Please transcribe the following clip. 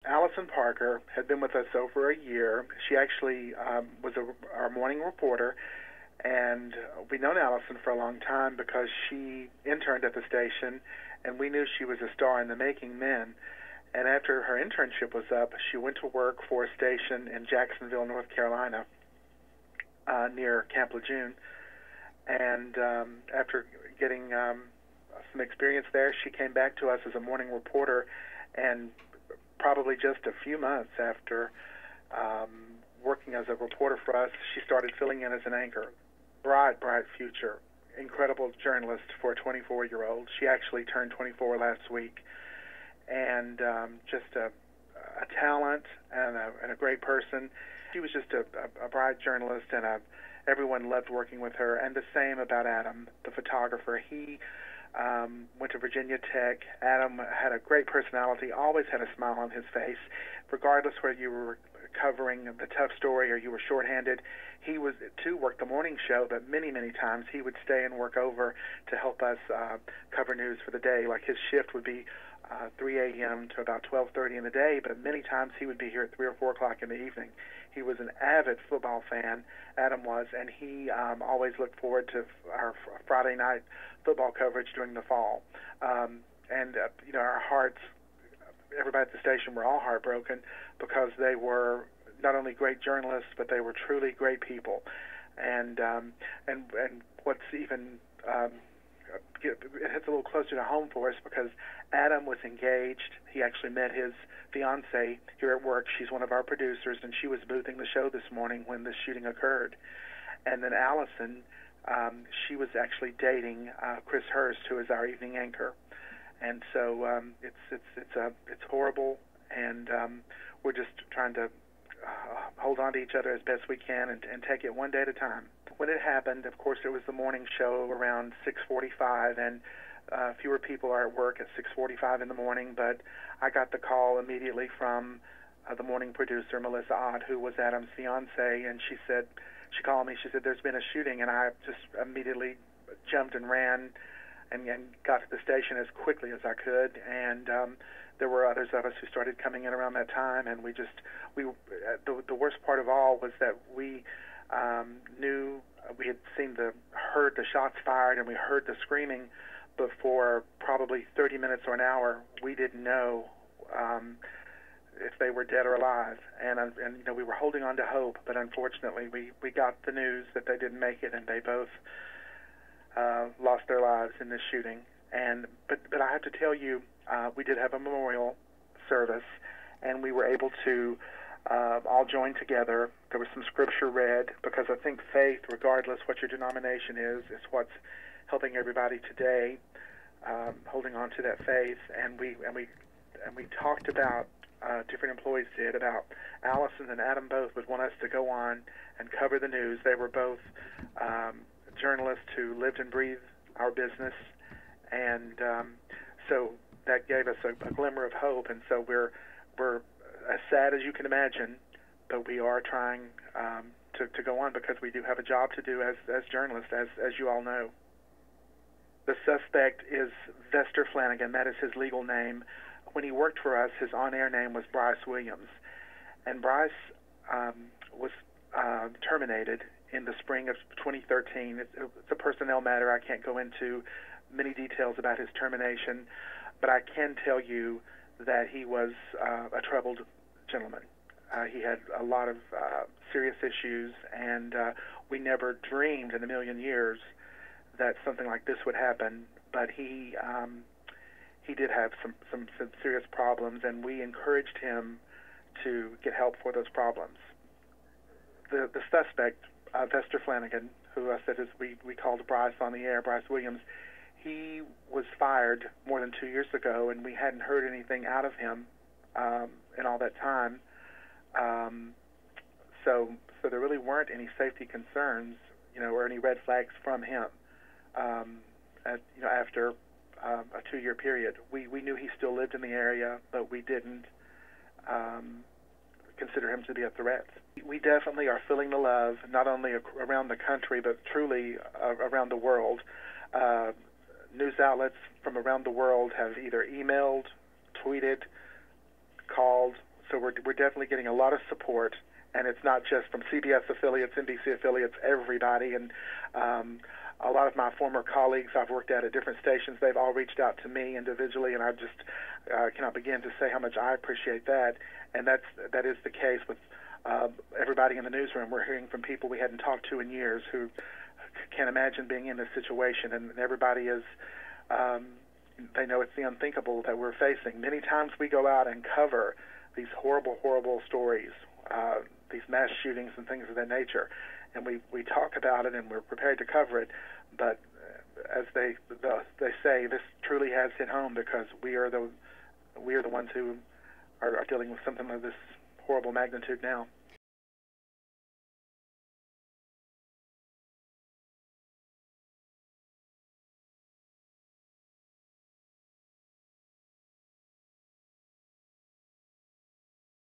Alison Parker had been with us over a year. She actually was our morning reporter, and we'd known Alison for a long time because she interned at the station, and we knew she was a star in the making then. And after her internship was up, she went to work for a station in Jacksonville, North Carolina, near Camp Lejeune. And after getting some experience there, she came back to us as a morning reporter, and probably just a few months after working as a reporter for us, she started filling in as an anchor. Bright future, incredible journalist for a 24-year-old. She actually turned 24 last week, and just a talent and a great person. She was just a bright journalist, and everyone loved working with her. And the same about Adam, the photographer. He went to Virginia Tech. Adam had a great personality, always had a smile on his face, regardless whether you were covering the tough story or you were shorthanded. He was too worked the morning show, but many times he would stay and work over to help us cover news for the day. Like his shift would be 3 a.m. to about 12:30 in the day, but many times he would be here at 3 or 4 o'clock in the evening. He was an avid football fan, Adam was, and he always looked forward to our Friday night football coverage during the fall. Our hearts, everybody at the station, were all heartbroken because they were not only great journalists, but they were truly great people. And what's even it hits a little closer to home for us because Adam was engaged. He actually met his fiancée here at work. She's one of our producers, and she was boothing the show this morning when the shooting occurred. And then Alison, she was actually dating Chris Hurst, who is our evening anchor. And so it's horrible, and we're just trying to hold on to each other as best we can and take it one day at a time. When it happened, of course, it was the morning show around 6:45, and fewer people are at work at 6:45 in the morning, but I got the call immediately from the morning producer, Melissa Ott, who was Adam's fiancée, and she called me, she said, there's been a shooting, and I just immediately jumped and ran and got to the station as quickly as I could, and there were others of us who started coming in around that time, and the worst part of all was that we knew, we had heard the shots fired, and we heard the screaming, but for probably 30 minutes or an hour, we didn't know if they were dead or alive, and we were holding on to hope, but unfortunately we got the news that they didn't make it, and they both lost their lives in this shooting. But I have to tell you, we did have a memorial service, and we were able to all join together. There was some scripture read, because I think faith, regardless what your denomination is what's helping everybody today, holding on to that faith. And we talked about, different employees did, about Alison and Adam both would want us to go on and cover the news. They were both journalists who lived and breathed our business, and so that gave us a glimmer of hope. And so we're as sad as you can imagine, but we are trying to go on because we do have a job to do as journalists, as you all know. The suspect is Vester Flanagan. That is his legal name. When he worked for us, his on-air name was Bryce Williams. And Bryce was terminated in the spring of 2013. It's a personnel matter. I can't go into many details about his termination, but I can tell you that he was a troubled gentleman. He had a lot of serious issues, and we never dreamed in a million years that something like this would happen. But he did have some serious problems, and we encouraged him to get help for those problems. The suspect, Vester Flanagan, who I said we called Bryce on the air, Bryce Williams, he was fired more than 2 years ago, and we hadn't heard anything out of him in all that time. So there really weren't any safety concerns, or any red flags from him. After a 2-year period, we knew he still lived in the area, but we didn't consider him to be a threat. We definitely are feeling the love, not only around the country, but truly around the world. News outlets from around the world have either emailed, tweeted, called, we're definitely getting a lot of support, and it's not just from CBS affiliates, NBC affiliates, everybody. And a lot of my former colleagues I've worked at different stations, they've all reached out to me individually, and I just cannot begin to say how much I appreciate that. And that is the case with everybody in the newsroom. We're hearing from people we hadn't talked to in years who can't imagine being in this situation, and everybody is, they know it's the unthinkable that we're facing. Many times we go out and cover these horrible, horrible stories, these mass shootings and things of that nature, and we talk about it and we're prepared to cover it, but as they say, this truly has hit home because we are the ones who are dealing with something of this horrible magnitude now.